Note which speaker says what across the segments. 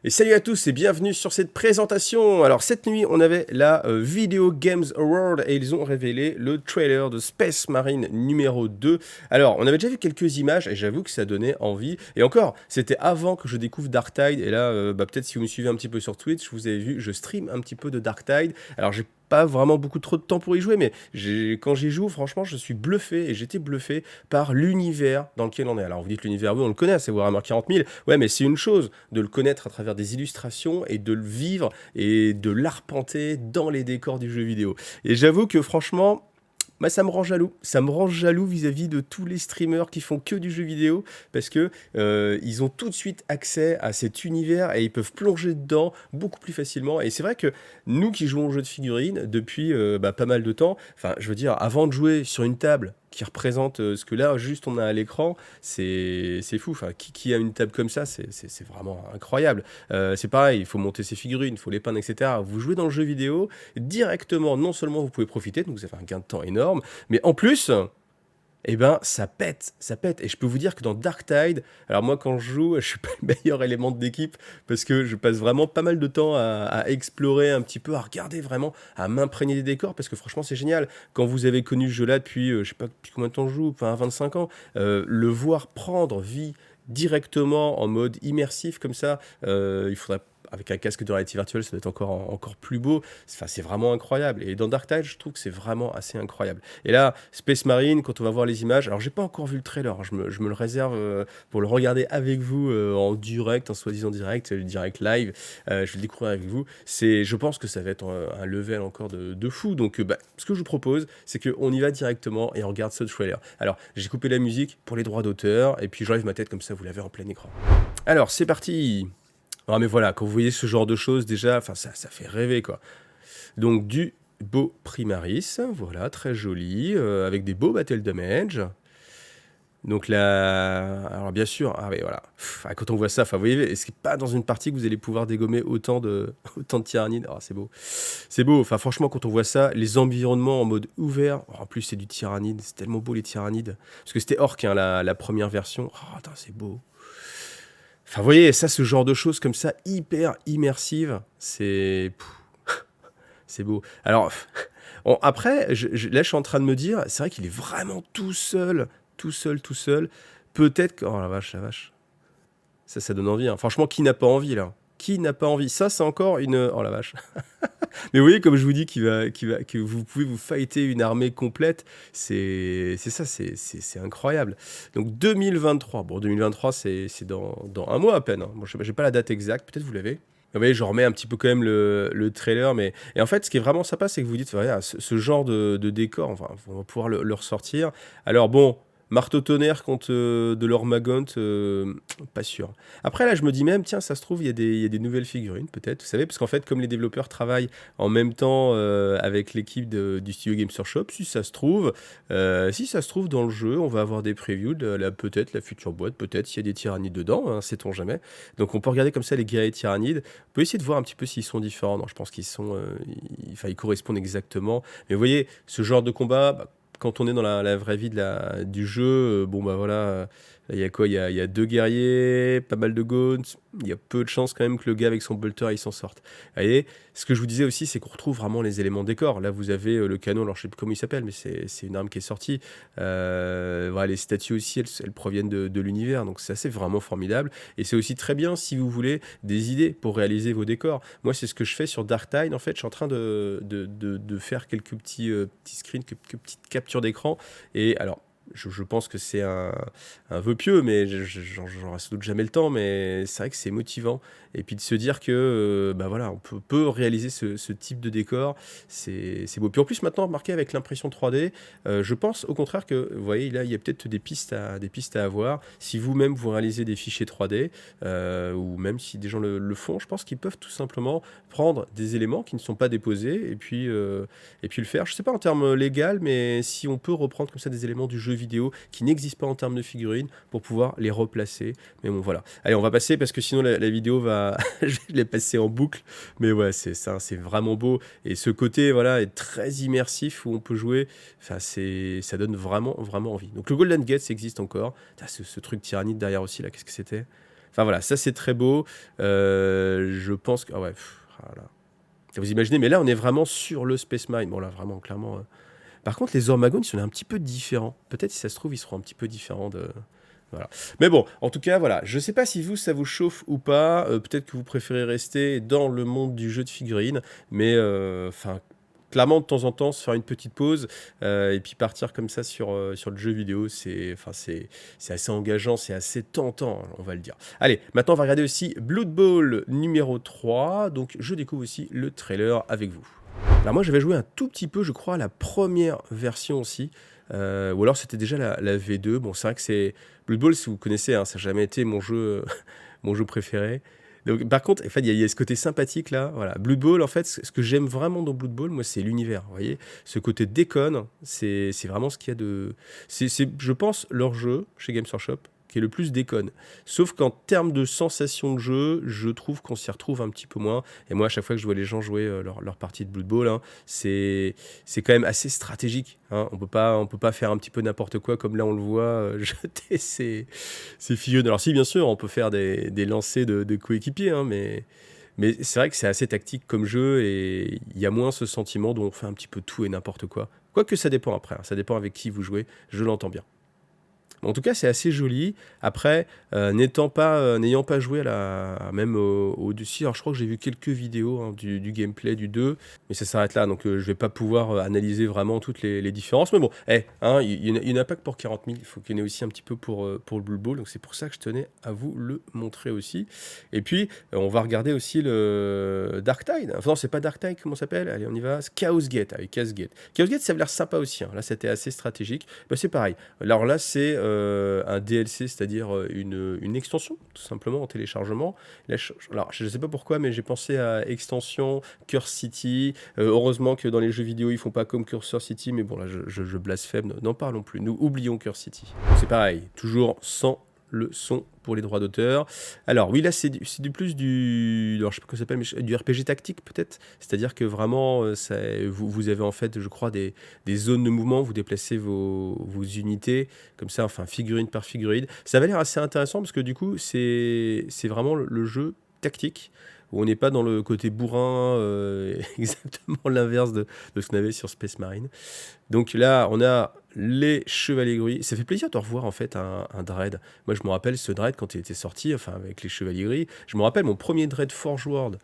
Speaker 1: Et salut à tous et bienvenue sur cette présentation. Alors cette nuit on avait la Video Games Award et ils ont révélé le trailer de Space Marine numéro 2. Alors on avait déjà vu quelques images et j'avoue que ça donnait envie. Et encore, c'était avant que je découvre Darktide et là peut-être si vous me suivez un petit peu sur Twitch, vous avez vu, je stream un petit peu de Darktide. Alors j'ai pas vraiment beaucoup trop de temps pour y jouer, mais quand j'y joue, franchement, je suis bluffé et j'étais bluffé par l'univers dans lequel on est. Alors vous dites l'univers, oui, on le connaît, c'est Warhammer 40 000. Ouais, mais c'est une chose de le connaître à travers des illustrations et de le vivre et de l'arpenter dans les décors du jeu vidéo. Et j'avoue que franchement, bah, ça me rend jaloux. Ça me rend jaloux vis-à-vis de tous les streamers qui font que du jeu vidéo parce que ils ont tout de suite accès à cet univers et ils peuvent plonger dedans beaucoup plus facilement. Et c'est vrai que nous qui jouons au jeu de figurines depuis pas mal de temps, enfin, je veux dire, avant de jouer sur une table qui représente ce que là, juste on a à l'écran, c'est fou. Enfin, qui a une table comme ça, c'est vraiment incroyable. C'est pareil, il faut monter ses figurines, il faut les peindre, etc. Vous jouez dans le jeu vidéo, directement, non seulement vous pouvez profiter, donc vous avez un gain de temps énorme, mais en plus, eh ben, ça pète, ça pète. Et je peux vous dire que dans Darktide, alors moi quand je joue, je suis pas le meilleur élément de l'équipe parce que je passe vraiment pas mal de temps à explorer un petit peu, à regarder vraiment, à m'imprégner des décors parce que franchement c'est génial. Quand vous avez connu ce jeu-là depuis, je sais pas depuis combien de temps je joue, enfin 25 ans, le voir prendre vie directement en mode immersif comme ça, il faudrait avec un casque de réalité virtuelle, ça doit être encore plus beau. Enfin, c'est vraiment incroyable. Et dans Darktide, je trouve que c'est vraiment assez incroyable. Et là, Space Marine, quand on va voir les images, alors j'ai pas encore vu le trailer, hein, je me le réserve pour le regarder avec vous en direct, en soi-disant direct, le direct live, je vais le découvrir avec vous. Je pense que ça va être un level encore de fou. Donc ce que je vous propose, c'est qu'on y va directement et on regarde ce trailer. Alors, j'ai coupé la musique pour les droits d'auteur, et puis j'enlève ma tête comme ça, vous l'avez en plein écran. Alors, c'est parti. Ah mais voilà, quand vous voyez ce genre de choses, déjà, enfin ça fait rêver quoi. Donc du beau Primaris, voilà, très joli, avec des beaux battle damage. Donc là, alors bien sûr, ah oui voilà, quand on voit ça, enfin vous voyez, est-ce qu'il n'est pas dans une partie que vous allez pouvoir dégommer autant de, autant de tyrannides? Ah, c'est beau, enfin franchement quand on voit ça, les environnements en mode ouvert, en plus c'est du tyrannide, c'est tellement beau les tyrannides, parce que c'était Orc hein, la première version, oh, attends, c'est beau. Enfin, vous voyez, ça, ce genre de choses comme ça, hyper immersive, c'est beau. Alors, après, là, je suis en train de me dire, c'est vrai qu'il est vraiment tout seul, tout seul, tout seul. Peut-être que... Oh la vache, la vache. Ça donne envie. Hein. Franchement, qui n'a pas envie, là? Qui n'a pas envie? Ça, c'est encore une... Oh la vache. Mais vous voyez, comme je vous dis, que vous pouvez vous fighter une armée complète, c'est ça, c'est incroyable. Donc 2023, bon 2023 c'est dans un mois à peine. Hein. Bon, je n'ai pas la date exacte, peut-être vous l'avez. Vous voyez, je remets un petit peu quand même le trailer, mais et en fait, ce qui est vraiment sympa, c'est que vous dites, voilà, ce genre de décor, enfin, on va pouvoir le ressortir. Alors bon, marteau tonnerre contre de l'Ormagont, pas sûr. Après, là, je me dis même, tiens, ça se trouve, il y a des nouvelles figurines, peut-être, vous savez, parce qu'en fait, comme les développeurs travaillent en même temps avec l'équipe du studio Games Workshop, si ça se trouve dans le jeu, on va avoir des previews de peut-être la future boîte, peut-être s'il y a des tyrannides dedans, hein, sait-on jamais. Donc on peut regarder comme ça les guerriers tyrannides, on peut essayer de voir un petit peu s'ils sont différents. Non, je pense qu'ils sont, ils correspondent exactement. Mais vous voyez, ce genre de combat, quand on est dans la vraie vie du jeu, bon bah voilà, il y a quoi? Il y a deux guerriers, pas mal de gaunts, il y a peu de chances quand même que le gars avec son bolter il s'en sorte. Vous voyez, ce que je vous disais aussi, c'est qu'on retrouve vraiment les éléments décor. Là, vous avez le canon, alors je sais plus comment il s'appelle, mais c'est une arme qui est sortie. Voilà, les statues aussi, elles proviennent de l'univers, donc c'est assez vraiment formidable. Et c'est aussi très bien si vous voulez des idées pour réaliser vos décors. Moi, c'est ce que je fais sur Darktide. En fait, je suis en train de faire quelques petits screens, quelques petites captures d'écran. Et alors, je pense que c'est un vœu pieux, mais j'aurai sans doute jamais le temps, mais c'est vrai que c'est motivant. Et puis de se dire que bah voilà, on peut réaliser ce type de décor, c'est beau. Puis en plus maintenant, remarquez avec l'impression 3D, je pense au contraire que, vous voyez, là, il y a peut-être des pistes à avoir. Si vous-même vous réalisez des fichiers 3D, ou même si des gens le font, je pense qu'ils peuvent tout simplement prendre des éléments qui ne sont pas déposés et puis le faire. Je sais pas en termes légal, mais si on peut reprendre comme ça des éléments du jeu vidéo qui n'existent pas en termes de figurines pour pouvoir les replacer. Mais bon, voilà. Allez, on va passer parce que sinon la vidéo va... je vais les passer en boucle. Mais ouais, c'est ça, c'est vraiment beau. Et ce côté, voilà, est très immersif où on peut jouer. Enfin, ça donne vraiment, vraiment envie. Donc le Golden Gates existe encore. Ce truc tyrannide derrière aussi, là, qu'est-ce que c'était? Enfin voilà, ça c'est très beau. Je pense que... Ah ouais, voilà. Vous imaginez, mais là on est vraiment sur le Space Marine. Bon là vraiment, clairement... Par contre, les Hormagons, ils sont un petit peu différents. Peut-être, si ça se trouve, ils seront un petit peu différents de... Voilà. Mais bon, en tout cas, voilà. Je sais pas si vous, ça vous chauffe ou pas. Peut-être que vous préférez rester dans le monde du jeu de figurines. Mais, enfin, clairement, de temps en temps, se faire une petite pause et puis partir comme ça sur le jeu vidéo, c'est assez engageant, c'est assez tentant, on va le dire. Allez, maintenant, on va regarder aussi Blood Bowl numéro 3. Donc, je découvre aussi le trailer avec vous. Alors moi, j'avais joué un tout petit peu, je crois, à la première version aussi. Ou alors c'était déjà la V2. Bon, c'est vrai que c'est Blood Bowl, si vous connaissez, hein, ça n'a jamais été mon jeu, mon jeu préféré. Donc, par contre, en fait, il y a ce côté sympathique là. Voilà. Blood Bowl, en fait, ce que j'aime vraiment dans Blood Bowl, moi, c'est l'univers. Vous voyez, ce côté déconne, c'est vraiment ce qu'il y a de. C'est, je pense, leur jeu chez Games Workshop qui est le plus déconne. Sauf qu'en termes de sensation de jeu, je trouve qu'on s'y retrouve un petit peu moins. Et moi, à chaque fois que je vois les gens jouer leur partie de Blood Bowl, hein, c'est quand même assez stratégique. Hein. On peut pas faire un petit peu n'importe quoi comme là on le voit jeter ces figurines. Alors si, bien sûr, on peut faire des lancers de coéquipiers, hein, mais c'est vrai que c'est assez tactique comme jeu et il y a moins ce sentiment dont on fait un petit peu tout et n'importe quoi. Quoique ça dépend après, hein, ça dépend avec qui vous jouez, je l'entends bien. En tout cas, c'est assez joli. Après, n'ayant pas joué même au-dessus, alors je crois que j'ai vu quelques vidéos hein, du gameplay du 2, mais ça s'arrête là, donc je vais pas pouvoir analyser vraiment toutes les différences. Mais bon, hein, il n'y en a pas que pour 40 000, il faut qu'il y en ait aussi un petit peu pour le Blood Bowl, donc c'est pour ça que je tenais à vous le montrer aussi. Et puis, on va regarder aussi le Dark Tide. Enfin non, c'est pas Dark Tide, comment ça s'appelle? Allez, on y va. Chaos Gate, avec Chaos Gate. Chaos Gate, ça avait l'air sympa aussi, hein. Là, c'était assez stratégique. Bah, c'est pareil. Alors là, c'est un DLC, c'est-à-dire une extension, tout simplement, en téléchargement. Là, alors, je ne sais pas pourquoi, mais j'ai pensé à extension, Curse City. Heureusement que dans les jeux vidéo, ils font pas comme Cursor City, mais bon, là, je blasphème, n'en parlons plus. Nous oublions Curse City. C'est pareil, toujours sans le son pour les droits d'auteur. Alors oui, là c'est plus du, alors je sais pas comment ça s'appelle, mais du RPG tactique peut-être. C'est-à-dire que vraiment, vous avez en fait, je crois, des zones de mouvement, vous déplacez vos unités, comme ça, enfin figurine par figurine. Ça va l'air assez intéressant parce que du coup, c'est vraiment le jeu tactique, où on n'est pas dans le côté bourrin, exactement l'inverse de ce qu'on avait sur Space Marine. Donc là, on a les Chevaliers Gris. Ça fait plaisir de revoir en fait un Dread. Moi, je me rappelle ce Dread quand il était sorti, enfin avec les Chevaliers Gris. Je me rappelle mon premier Dread Forge World,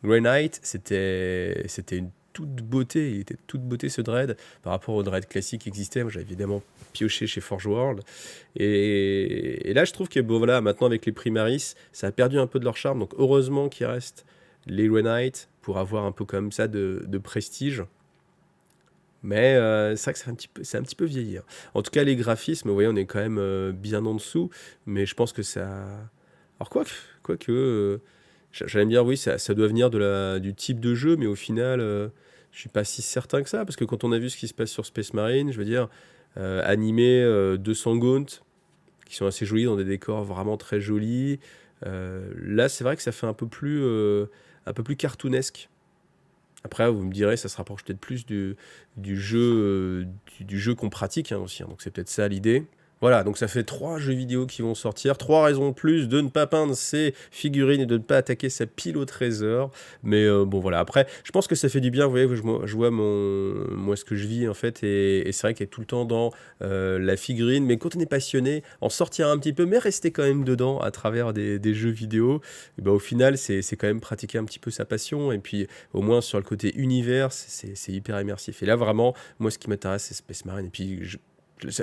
Speaker 1: Grey Knight, c'était une toute beauté. Il était toute beauté ce Dread par rapport au Dread classique qui existait. Moi, j'avais évidemment pioché chez Forge World. Et là, je trouve que bon, voilà, maintenant avec les Primaris, ça a perdu un peu de leur charme. Donc heureusement qu'il reste les Grey Knight pour avoir un peu comme ça de prestige. Mais c'est vrai que c'est un petit peu vieilli. Hein. En tout cas, les graphismes, vous voyez, on est quand même bien en dessous. Mais je pense que ça... Alors quoique j'allais me dire, oui, ça doit venir du type de jeu, mais au final, je suis pas si certain que ça. Parce que quand on a vu ce qui se passe sur Space Marine, je veux dire, animé 200 Gaunt, qui sont assez jolis, dans des décors vraiment très jolis. Là, c'est vrai que ça fait un peu plus cartoonesque. Après, vous me direz, ça se rapproche peut-être plus du jeu qu'on pratique hein, aussi. Hein. Donc c'est peut-être ça l'idée. Voilà, donc ça fait 3 jeux vidéo qui vont sortir, 3 raisons de plus de ne pas peindre ses figurines et de ne pas attaquer sa pile au trésor. Mais bon voilà, après, je pense que ça fait du bien, vous voyez, je vois moi ce que je vis en fait, et c'est vrai qu'il y a tout le temps dans la figurine, mais quand on est passionné, en sortir un petit peu, mais rester quand même dedans à travers des jeux vidéo, et ben, au final, c'est quand même pratiquer un petit peu sa passion, et puis au moins sur le côté univers, c'est hyper immersif. Et là vraiment, moi ce qui m'intéresse, c'est Space Marine, et puis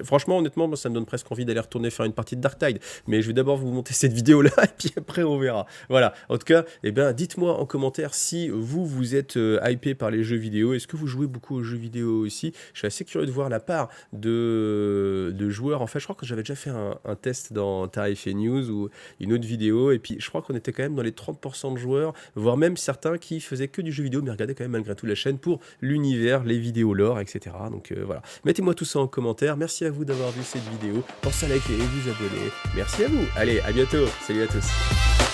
Speaker 1: franchement, honnêtement, moi, ça me donne presque envie d'aller retourner faire une partie de Dark Tide. Mais je vais d'abord vous monter cette vidéo-là et puis après on verra. Voilà. En tout cas, eh bien, dites-moi en commentaire si vous êtes hypé par les jeux vidéo. Est-ce que vous jouez beaucoup aux jeux vidéo aussi? Je suis assez curieux de voir la part de joueurs. En fait, je crois que j'avais déjà fait un test dans Tarif et News ou une autre vidéo. Et puis, je crois qu'on était quand même dans les 30% de joueurs, voire même certains qui faisaient que du jeu vidéo, mais regardaient quand même malgré tout la chaîne pour l'univers, les vidéos lore, etc. Donc voilà. Mettez-moi tout ça en commentaire. Merci à vous d'avoir vu cette vidéo. Pensez à liker et vous abonner. Merci à vous. Allez, à bientôt. Salut à tous.